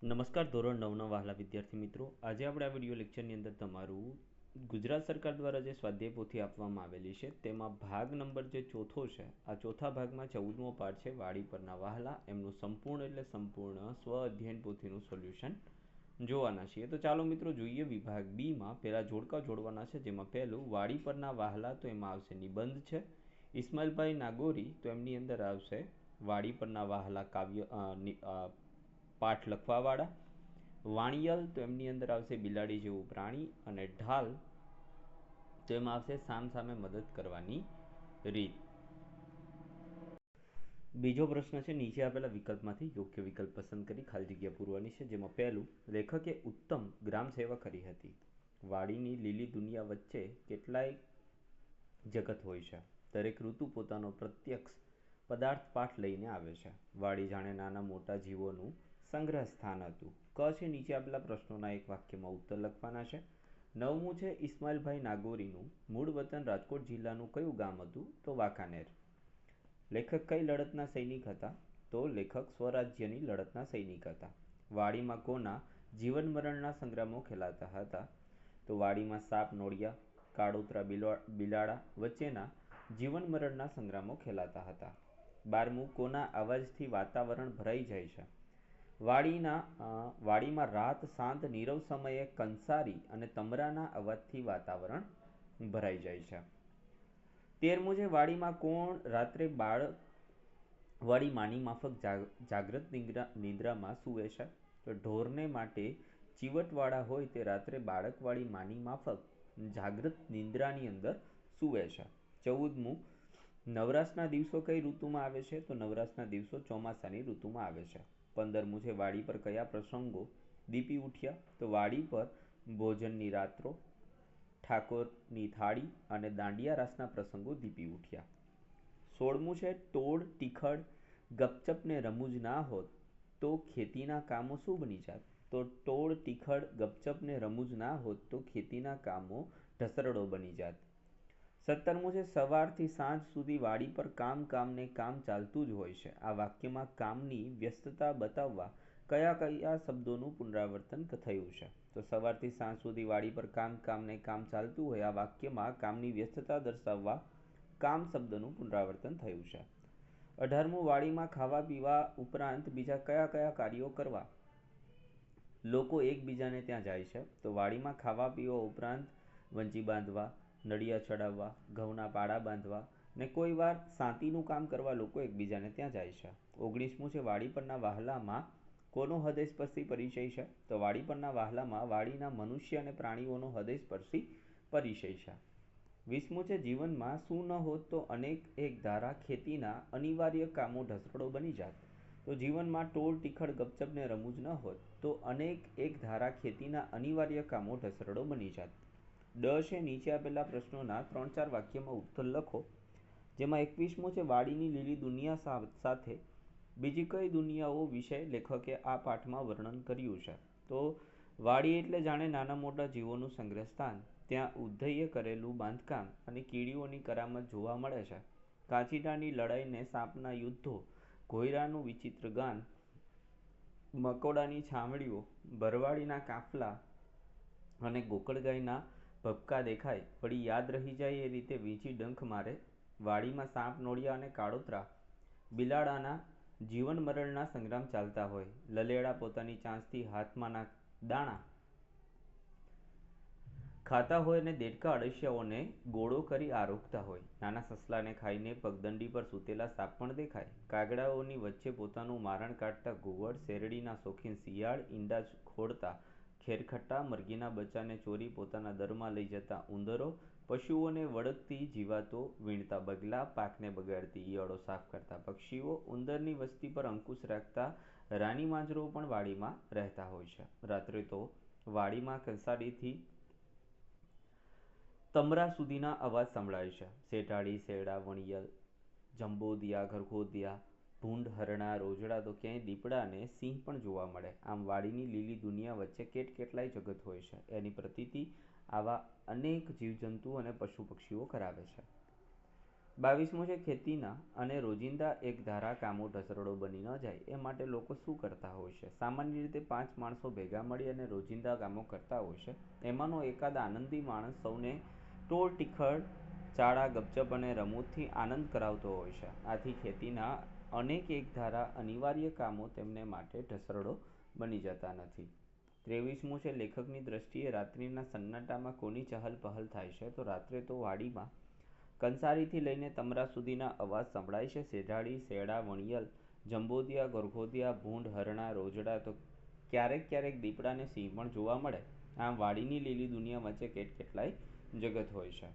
નમસ્કાર ધોરણ 9ના વહાલા વિદ્યાર્થી મિત્રો, આજે આપણે આ વિડીયો લેક્ચરની અંદર તમારું ગુજરાત સરકાર દ્વારા જે સ્વાધ્યાય પોથી આપવામાં આવેલી છે તેમાં ભાગ નંબર જે ચોથો છે, આ ચોથા ભાગમાં 14મો પાઠ છે વાડી પરના વહાલા, એમનું સંપૂર્ણ સ્વ અધ્યયન પોથીનું સોલ્યુશન જોવાના છીએ. તો ચાલો મિત્રો જોઈએ. વિભાગ બીમાં પહેલા જોડકા જોડવાના છે, જેમાં પહેલું વાડી પરના વહાલા, તો એમાં આવશે નિબંધ છે. ઇસ્માઇલભાઈ નાગોરી, તો એમની અંદર આવશે વાડી પરના વહાલા પાઠ લખવાવાળા. વાણિયલ, તો એમની અંદર આવશે બિલાડી જેવું પ્રાણી. અને ઢાલ, તો એમાં આવશે સામસામે મદદ કરવાની રીત. બીજો પ્રશ્ન છે, નીચે આપેલા વિકલ્પમાંથી યોગ્ય વિકલ્પ પસંદ કરી ખાલી જગ્યા પૂરવાની છે, જેમાં પહેલું, લેખકે ઉત્તમ ગ્રામ સેવા કરી હતી. વાડીની લીલી દુનિયા વચ્ચે કેટલાય જગત હોય છે. દરેક ઋતુ પોતાનો પ્રત્યક્ષ પદાર્થ પાઠ લઈને આવે છે. વાડી જાણે નાના મોટા જીવોનું સંગ્રહ સ્થાન હતું. ક છે, નીચે આપેલા પ્રશ્નોના એક વાક્યમાં ઉત્તર લખવાના છે. 9મું છે, ઇસ્માઇલભાઈ નાગોરીનું મૂળ વતન રાજકોટ જિલ્લાનું કયું ગામ હતું? તો વાંકાનેર. લેખક કઈ લડતના સૈનિક હતા? તો લેખક સ્વરાજ્યની લડતના સૈનિક હતા. વાડીમાં કોના જીવન મરણના સંગ્રામો ખેલાતા હતા? તો વાડીમાં સાપ નોળિયા, કાળોતરા બિલાડા વચ્ચેના જીવન મરણના સંગ્રામો ખેલાતા હતા. 12મું, કોના અવાજથી વાતાવરણ ભરાઈ જાય છે? વાડીમાં રાત શાંત નીરવ સમયે કંસારી અને તમરાના અવાજથી વાતાવરણ ભરાઈ જાય છે. 13મું છે, વાડીમાં કોણ રાત્રે વાડી માની માફક જાગ્રત નિદ્રામાં સૂવે છે? તો ઢોરને માટે ચીવટવાળા હોય તે રાત્રે બાળકવાળી માની માફક જાગ્રત નિદ્રાની અંદર સૂવે છે. 14મું, નવરાશના દિવસો કઈ ઋતુમાં આવે છે? તો નવરાશના દિવસો ચોમાસાની ઋતુમાં આવે છે. 15મું છે, વાડી પર કયા પ્રસંગો દીપી ઉઠ્યા? તો વાડી પર ભોજનની રાત્રો, ઠાકોરની થાળી અને દાંડિયા રાસના પ્રસંગો દીપી ઉઠ્યા. 16મું છે, ટોળ ટીખળ ગપચપને રમૂજ ના હોત તો ખેતીના કામો શું બની જાત? તો ટોળ ટીખળ ગપચપને રમૂજ ના હોત તો ખેતીના કામો ઢસરડો બની જાત. 17મું છે, સવારથી સાંજ સુધી વાડી પર કામ ચાલતું જ હોય છે. આ વાક્યમાં કામની વ્યસ્તતા બતાવવા કયા કયા શબ્દોનું પુનરાવર્તન થયું છે? તો સવારથી સાંજ સુધી વાડી પર કામ ચાલતું હોય, આ વાક્યમાં કામની વ્યસ્તતા દર્શાવવા કામ શબ્દનું પુનરાવર્તન થયું છે. 18મું, વાડીમાં ખાવા પીવા ઉપરાંત બીજા કયા કયા કાર્યો કરવા લોકો એકબીજાને ત્યાં જાય છે? તો વાડીમાં ખાવા પીવા ઉપરાંત વંચી બાંધવા, નળિયા ચડાવવા, ઘઉંના પાડા બાંધવા ને કોઈ વાર સાંતીનું કામ કરવા લોકો એકબીજાને ત્યાં જાય છે. 19મું છે, વાડી પરના વહાલામાં કોનો હૃદયસ્પર્શી પરિચય છે? તો વાડી પરના વહાલામાં વાડીના મનુષ્ય અને પ્રાણીઓનો હૃદયસ્પર્શી પરિચય છે. 20મું છે, જીવનમાં શું ન હોત તો અનેક એક ધારા ખેતીના અનિવાર્ય કામો ઢસરડો બની જાત? તો જીવનમાં ટોળ ટીખળ ગપચપને રમૂજ ન હોત તો અનેક એક ધારા ખેતીના અનિવાર્ય કામો ઢસરડો બની જાત. છે, નીચે આપેલા પ્રશ્નોના 3-4 વાક્યમાં ઉત્તર લખો, જેમાં 21મું છે, વાડીની લીલી દુનિયા સાથે બીજી કઈ દુનિયાઓ વિશે લેખકે આ પાઠમાં વર્ણન કર્યું છે? તો વાડી એટલે જાણે નાના મોટા જીવોનું સંગ્રહ સ્થાન. ત્યાં ઉધઈએ કરેલું બાંધકામ અને કીડીઓની કરામત જોવા મળે છે. કાંચીડાની લડાઈને સાપના યુદ્ધો, ઘોયરાનું વિચિત્ર ગાન, મકોડાની છાવણીઓ, ભરવાડીના કાફલા અને ગોકળગાયના ભપકા દેખાય, વળી યાદ રહી જાય એ રીતે વીંછી ડંખ મારે. વાડીમાં સાપ નોળિયા અને કાળોતરા બિલાડાના જીવન મરણના સંગ્રામ ચાલતા હોય. લલેડા પોતાની ચાંચથી હાથમાંના દાણા ખાતા હોય અને દેડકા અળસિયાઓને ગોળો કરી આરોગતા હોય. નાના સસલાને ખાઈને પગદંડી પર સૂતેલા સાપ પણ દેખાય. કાગડાઓની વચ્ચે પોતાનું મારણ કાઢતા ઘુવડ, શેરડીના શોખીન શિયાળ, ઈંડા ખોળતા ખેરખટ્ટા, મરઘીના બચ્ચાને ચોરી પોતાના દરમાં લઈ જતા ઉંદરો, પશુઓને વળગતી જીવાતો વીણતા બગલા, પાકને બગાડતી ઈયળો સાફ કરતા પક્ષીઓ, ઉંદરની વસ્તી પર અંકુશ રાખતા રાની માંજરો પણ વાડીમાં રહેતા હોય છે. રાત્રે તો વાડીમાં કંસારીથી તમરા સુધીના અવાજ સંભળાય છે. શેઠાડી, શેરડા, વણિયલ, જંબોદિયા, ઘરઘોડિયા, ભૂંડ, હરણા, રોજડા, તો ક્યાંય દીપડા અને સિંહ પણ જોવા મળે. આમ વાડીની લીલી દુનિયા વચ્ચે કેટલાય જગત હોય છે, એની પ્રતીતિ આવા અનેક જીવજંતુ અને પશુ પક્ષીઓ કરાવે છે. 22મું છે ખેતીના અને રોજિંદા એક ધારા કામો ઢસરડો બની ન જાય એ માટે લોકો શું કરતા હોય છે? સામાન્ય રીતે 5 માણસો ભેગા મળી અને રોજિંદા કામો કરતા હોય છે. એમાંનો એકાદ આનંદી માણસ સૌને ટોળ ટીખળ ચાળા ગપચપ અને રમૂજથી આનંદ કરાવતો હોય છે. આથી ખેતીના અનેક એક ધારા અનિવાર્ય કામો તેમને માટે ઢસરડો બની જતા નથી. 23મું છે લેખકની દ્રષ્ટિએ રાત્રિના સન્નાટામાં કોની ચહલ પહલ થાય છે? તો રાત્રે તો વાડીમાં કંસારીથી લઈને તમરા સુધીના અવાજ સંભળાય છે. શેઢાડી, શેરડા, વણિયલ, જંબોદિયા, ગોરખોદિયા, ભૂંડ, હરણા, રોજડા, તો ક્યારેક ક્યારેક દીપડાને સિંહ પણ જોવા મળે. આમ વાડીની લીલી દુનિયા વચ્ચે કેટલાય જગત હોય છે.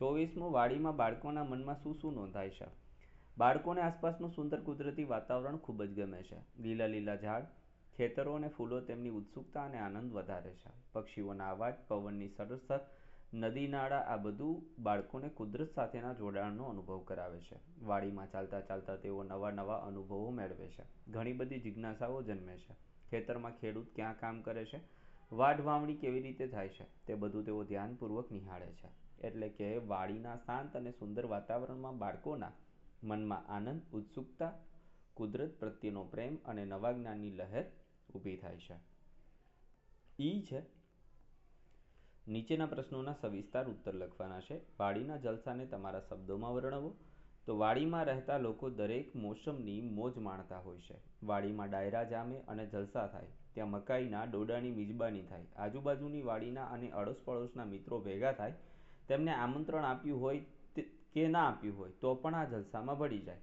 24મું વાડીમાં બાળકોના મનમાં શું શું નોંધાય છે? બાળકોને આસપાસનું સુંદર કુદરતી વાતાવરણ ખૂબ જ ગમે છે. લીલા લીલા ઝાડ, ખેતરો અને ફૂલો તેમની ઉત્સુકતા અને આનંદ વધારે છે. પક્ષીઓના અવાજ, પવનની સરસર, નદી નાળા, આ બધું બાળકોને કુદરત સાથેના જોડાણનો અનુભવ કરાવે છે. વાડીમાં ચાલતા ચાલતા તેઓ નવા નવા અનુભવો મેળવે છે. ઘણી બધી જિજ્ઞાસાઓ જન્મે છે. ખેતરમાં ખેડૂત ક્યાં કામ કરે છે, વાઢ વાવણી કેવી રીતે થાય છે, તે બધું તેઓ ધ્યાનપૂર્વક નિહાળે છે. એટલે કે વાડીના શાંત અને સુંદર વાતાવરણમાં બાળકોના મનમાં આનંદ, ઉત્સુકતા, કુદરત પ્રત્યેનો પ્રેમ અને નવા જ્ઞાનની લહેર ઊભી થાય છે. ઈ છે નીચેના પ્રશ્નોના સવિસ્તાર ઉત્તર લખવાના છે. વાડીના જલસાને તમારા શબ્દોમાં વર્ણવો. તો વાડીમાં રહેતા લોકો દરેક મોસમની મોજ માણતા હોય છે. વાડીમાં ડાયરા જામે અને જલસા થાય. ત્યાં મકાઈના ડોડાની મિજબાની થાય. આજુબાજુની વાડીના અને અડોશ પડોશના મિત્રો ભેગા થાય. તેમને આમંત્રણ આપ્યું હોય કે ના આપ્યું હોય તો પણ આ જલસામાં ભળી જાય.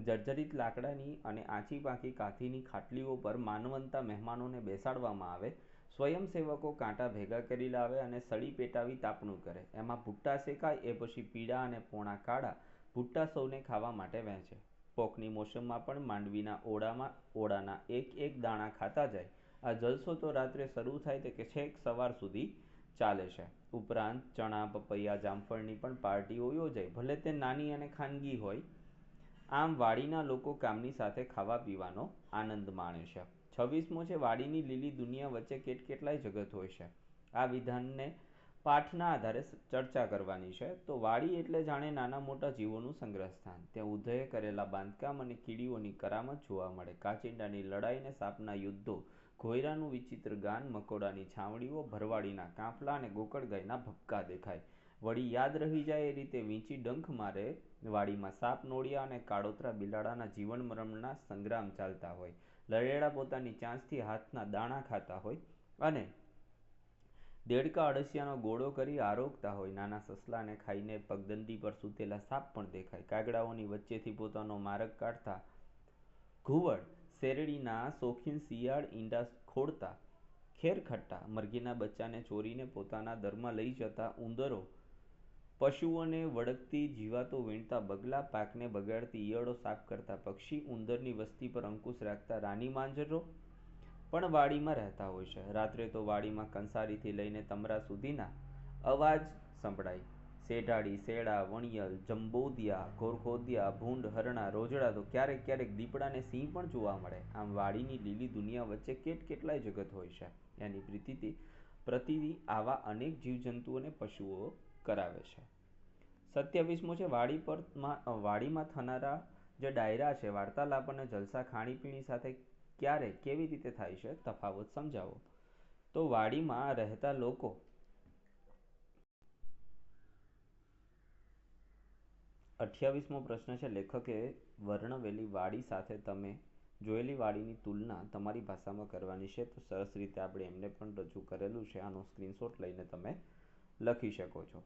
જર્જરિત લાકડાની અને આછી પાંખી કાથીની ખાટલીઓ પર માનવંતા મહેમાનોને બેસાડવામાં આવે. સ્વયંસેવકો કાંટા ભેગા કરી લાવે અને સળી પેટાવી તાપણું કરે. એમાં ભૂટ્ટા શેકાય એ પછી પીળા અને પોણા કાળા ભૂટ્ટા સૌને ખાવા માટે વહેંચે. પોકની મોસમમાં પણ માંડવીના ઓળાના એક એક દાણા ખાતા જાય. આ જલસો તો રાત્રે શરૂ થાય તે કે છેક સવાર સુધી ચાલે છે. ઉપરાંત ચણા, પપૈયા, જામફળની પણ પાર્ટીઓ યોજાય, ભલે તે નાની અને ખાનગી હોય. આમ વાડીના લોકો કામની સાથે ખાવા પીવાનો આનંદ માણે છે. 26મો છે વાડીની લીલી દુનિયા વચ્ચે કેટલાય જગત હોય છે. આ વિધાનને પાઠના આધારે ચર્ચા કરવાની છે. તો વાડી એટલે જાણે નાના મોટા જીવોનું સંગ્રહસ્થાન. ત્યાં ઉધયે કરેલા બાંધકામ અને કીડીઓની કરામત જોવા મળે. કાચિંડાની લડાઈ ને સાપના યુદ્ધો, ઘોયરાનું વિચિત્ર ગાન, મકોડાની છાવણીઓ, ભરવાડીના કાફલા અને ગોકળગાયના ભપકા દેખાય. વળી યાદ રહી જાય એ રીતે વીંછી ડંખ મારે વાડીમાં સાપ નોળિયા અને કાળોતરા બિલાડાના જીવન મરણના સંગ્રામ ચાલતા હોય. લડેડા પોતાની ચાંચથી હાથના દાણા ખાતા હોય અને દેડકા અળસિયાનો ગોળો કરી આરોગતા હોય. નાના સસલાને ખાઈને પગદંડી પર સૂતેલા સાપ પણ દેખાય. કાગડાઓની વચ્ચેથી પોતાનો માર્ગ કાઢતા ઘુવડ, શેરડીના શોખીન શિયાળ ઈંડા ખોળતા ખેરખટ્ટા, મરઘીના બચ્ચાને ચોરીને પોતાના દરમાં લઈ જતા ઉંદરો, પશુઓને વળગતી જીવાતો વીણતા બગલા, પાકને બગાડતી ઈયળો સાફ કરતા પક્ષી, ઉંદરની વસ્તી પર અંકુશ રાખતા રાની માંજરો પણ વાડીમાં રહેતા હોય છે. રાત્રે તો વાડીમાં કંસારીથી લઈને તમરા સુધીના અવાજ સંભળાય. શેઢાડી, શેરડા, વણિયલ, જંબોદિયા, ઘોરખોદિયા, ભૂંડ, હરણા, રોજડા, તો ક્યારેક ક્યારેક દીપડાને સિંહ પણ જોવા મળે. આમ વાડીની લીલી દુનિયા વચ્ચે કેટલાય જગત હોય છે. એની પ્રતીતિ આવા અનેક જીવજંતુઓ અને પશુઓ કરાવે છે. 27મો છે વાડીમાં થનારા જે ડાયરા છે, વાર્તાલાપ અને જલસા ખાણીપીણી સાથે ક્યારે કેવી રીતે થાય છે, તફાવત સમજાવો. તો વાડીમાં રહેતા લોકો 28મો પ્રશ્ન છે લેખકે વર્ણવેલી વાડી સાથે તમે જોયેલી વાડીની તુલના તમારી ભાષામાં કરવાની છે. તો સરસ રીતે આપણે એમને પણ રજૂ કરેલું છે. આનો સ્ક્રીનશોટ લઈને તમે લખી શકો છો.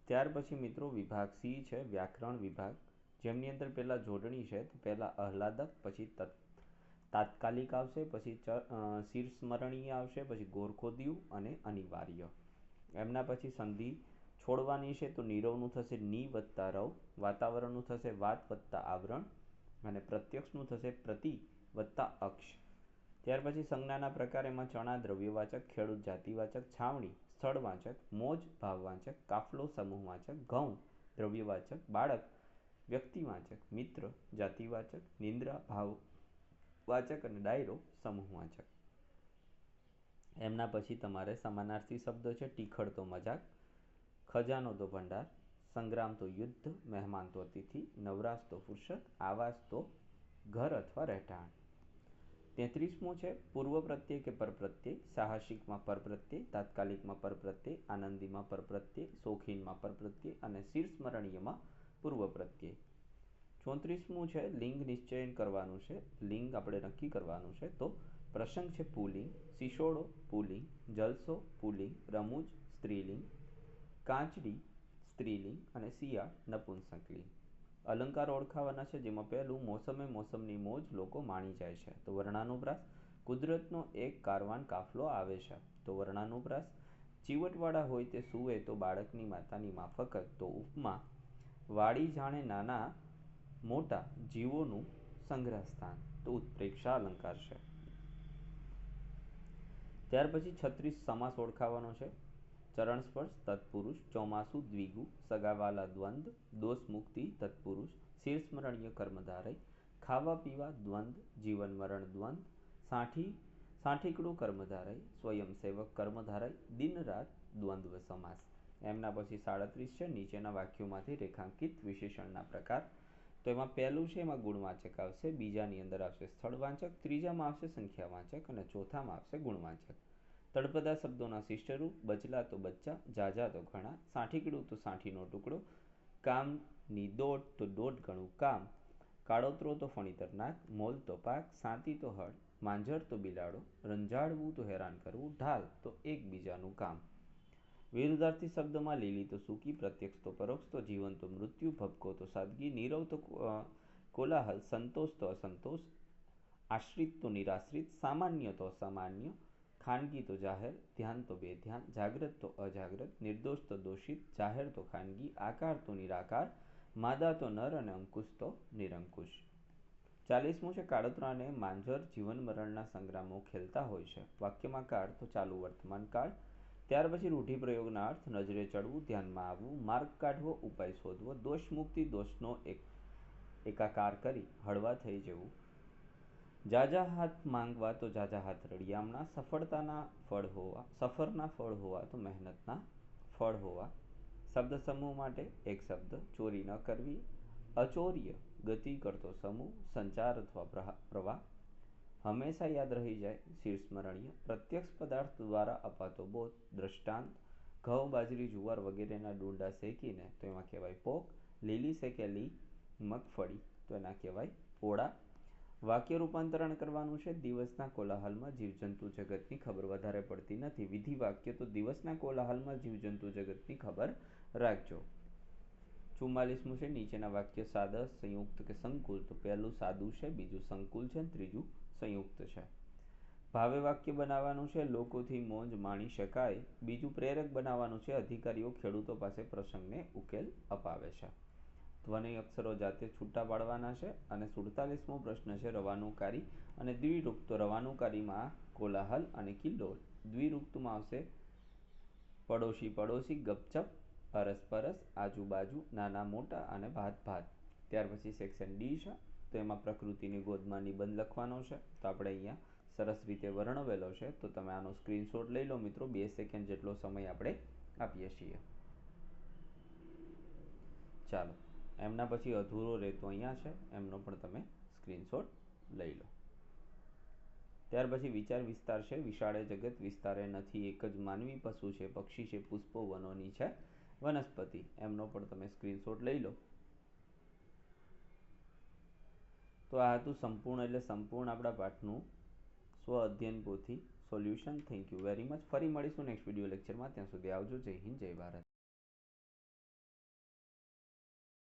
ત્યાર પછી મિત્રો વિભાગ સી છે વ્યાકરણ વિભાગ, જેમની અંદર પહેલા જોડણી છે. તો પહેલા આહલાદક, પછી તાત્કાલિક આવશે, પછી શિરસ્મરણીય આવશે, પછી ગોરખોદિયું અને અનિવાર્ય. એમના પછી સંધિ છોડવાની છે. તો નીરવનું થશે ની વત્તા રવ, વાતાવરણનું થશે વાત વત્તા આવરણ અને પ્રત્યક્ષનું થશે પ્રતિ વત્તા અક્ષ. ત્યાર પછી સંજ્ઞાના પ્રકાર, એમાં ચણા દ્રવ્યવાચક, ખેડૂત જાતિવાચક, છાવણી સ્થળવાચક, મોજ ભાવવાચક, કાફલો સમૂહવાચક, ઘઉં દ્રવ્યવાચક, બાળક વ્યક્તિવાચક, મિત્ર જાતિવાચક, નિંદ્રા ભાવવાચક અને ડાયરો સમૂહવાચક. એમના પછી તમારે સમાનાર્થી શબ્દ છે ટીખળ તો મજાક, ખજાનો તો ભંડાર, સંગ્રામ તો યુદ્ધ, મહેમાન તો અતિથિ, નવરાશ તો ફુરસત, આવાસ તો ઘર અથવા રહેઠાણ. 33મું છે પૂર્વ પ્રત્યય કે પર પ્રત્યય. સાહસિકમાં પર પ્રત્યય, તાત્કાલિકમાં પર પ્રત્યય, આનંદીમાં પર પ્રત્યય, શોખીનમાં પર પ્રત્યય અને શિરસ્મરણીયમાં પૂર્વ પ્રત્યય. 34મું છે લિંગ નિશ્ચયન કરવાનું છે. લિંગ આપણે નક્કી કરવાનું છે. તો પ્રસંગ છે પુલ્લિંગ, શિશોડો પુલ્લિંગ, જલસો પુલ્લિંગ, રમૂજ સ્ત્રીલિંગ, કાંચડી સ્ત્રીલિંગ અને શિયાળ નપુંસકલિંગ. અલંકાર ઓળખાવાના છે, જેમાં પહેલું મોસમે મોસમની મોજ લોકો માણી જાય છે. તો વર્ણાનુપ્રાસ, કુદરતનો એક કારવાન કાફલો આવે છે. તો વર્ણાનુપ્રાસ, ચીવટવાળા હોય તે સૂવે તો બાળકની માતાની માફક. તો ઉપમા, વાડી જાણે નાના મોટા જીવોનું સંગ્રહ સ્થાન. તો ઉત્પ્રેક્ષા અલંકાર છે. ત્યાર પછી 36 સમાસ ઓળખાવાનો છે. ચરણ સ્પર્શ તત્પુરુષ, ચોમાસુ દ્વિગુ, સગાવાલા દ્વંદ, દોષ મુક્તિ તત્પુરુષ, શિરસ્મરણીય કર્મધારય, ખાવા પીવા દ્વંદ, જીવન મરણ દ્વંદ, સાઠીકડું કર્મધારય, સ્વયંસેવક કર્મધારય, દિન રાત દ્વંદ્વ સમાસ. એમના પછી 37 છે નીચેના વાક્યોમાંથી રેખાંકિત વિશેષણના પ્રકાર. તો એમાં પહેલું છે એમાં ગુણવાચક આવશે, બીજાની અંદર આવશે સ્થળવાચક, ત્રીજામાં આવશે સંખ્યાવાચક અને ચોથામાં આવશે ગુણવાચક. તળપદા શબ્દોના શિષ્ટરૂપ, બચલા તો બચ્ચા, ઝાઝા તો ઘણા, સાઠીકડું તો સાઠીનો ટુકડો, કામની દોટ તો દોઢ ગણું કામ, કાળોતરો તો ફણીતર નાક, મોલ તો પાક, સાતી તો હળ, માંજર તો બિલાડો, રંજાડવું તો હેરાન કરવું, ઢાલ તો એકબીજાનું કામ. વિરુદ્ધાર્થી શબ્દમાં લીલી તો સૂકી, પ્રત્યક્ષ તો પરોક્ષ, તો જીવન તો મૃત્યુ, ભપકો તો સાદગી, નીરવ તો કોલાહલ, સંતોષ તો અસંતોષ, આશ્રિત તો નિરાશ્રિત, સામાન્ય તો અસામાન્ય, ખાનગી તો જાહેર, ધ્યાન તો બેધ્યાન, જાગ્રત તો અજાગ્રત, નિર્દોષ તો દોષિત, જાહેર તો ખાનગી, આકાર તો નિરાકાર, માદા તો નર અને અંકુશ તો નિરંકુશ. 40મું છે કાળોતરા અને માંજર જીવન મરણના સંગ્રામો ખેલતા હોય છે. વાક્યમાં કાળ તો ચાલુ વર્તમાન કાળ. ત્યાર પછી રૂઢિપ્રયોગના અર્થ, નજરે ચડવું, ધ્યાનમાં આવવું, માર્ગ કાઢવો, ઉપાય શોધવો, દોષ મુક્તિ, દોષનો એકાકાર કરી હળવા થઈ જવું, જાજા હાથ માંગવા તો જાજા હાથ રળિયામણા, સફરના ફળ હોવા તો મહેનતના ફળ હોવા. શબ્દ સમૂહ માટે એક શબ્દ, ચોરી ન કરવી, અચોર્ય ગતિ કરતો સમૂહ, સંચાર અથવા પ્રવાહ, હંમેશા યાદ રહી જાય શિરસ્મરણીય, પ્રત્યક્ષ પદાર્થ દ્વારા અપાતો બોધ, દ્રષ્ટાંત, ઘઉં બાજરી જુવાર વગેરેના ડૂંડા શેકીને તો એમાં કહેવાય પોક, લીલી શેકેલી મગફળી તો એના કહેવાય પોળા. વાક્ય રૂપાંતરણ કરવાનું છે. દિવસના કોલાહલમાં જીવજંતુ જગતની ખબર વધારે પડતી નથી. વિધિ વાક્ય, તો દિવસના કોલાહલમાં જીવજંતુ જગતની ખબર રાખજો. 44મું છે નીચેના વાક્ય સાદા, સંયુક્ત કે સંકુલ. તો પહેલું સાદું છે, બીજું સંકુલ છે, ત્રીજું સંયુક્ત છે. ભાવે વાક્ય બનાવવાનું છે. લોકોથી મોજ માણી શકાય. બીજું પ્રેરક બનાવવાનું છે. અધિકારીઓ ખેડૂતો પાસે પ્રસંગને ઉકેલ અપાવે છે. ધ્વનિ અક્ષરો જાતે છૂટા પાડવાના છે. અને 47મો પ્રશ્ન છે રવાનુકારી અને દ્વિરૂપ. તો રવાનુકારીમાં કોલાહલ અને કિલ્લોલ, દ્વિરૂપમાં આવશે પડોશી પડોશી, ગપચપ, અરસપરસ, આજુબાજુ, નાના મોટા અને ભાત ભાત. ત્યાર પછી સેક્શન ડી છે. તો એમાં પ્રકૃતિની ગોદમાં નિબંધ લખવાનો છે. તો આપણે અહીંયા સરસ રીતે વર્ણવેલો છે. તો તમે આનો સ્ક્રીનશોટ લઈ લો મિત્રો. 2 સેકન્ડ જેટલો સમય આપણે આપીએ છીએ. ચાલો, એમના પછી અધૂરો રહેતો અહીંયા છે, એમનો પણ તમે સ્ક્રીનશોટ લઈ લો. ત્યાર પછી વિચાર વિસ્તાર છે. વિશાળે જગત વિસ્તારે નથી, એક જ માનવી, પશુ છે પક્ષી છે, પુષ્પો વનોની છે વનસ્પતિ. એમનો પણ તમે સ્ક્રીનશોટ લઈ લો. તો આ હતું સંપૂર્ણ એટલે સંપૂર્ણ આપણા પાઠનું સ્વ અધ્યયન પોથી solution. Thank you very much. ફરી મળીશું નેક્સ્ટ વિડીયો લેક્ચરમાં. ત્યાં સુધી આવજો. જય હિન્દ, જય ભારત.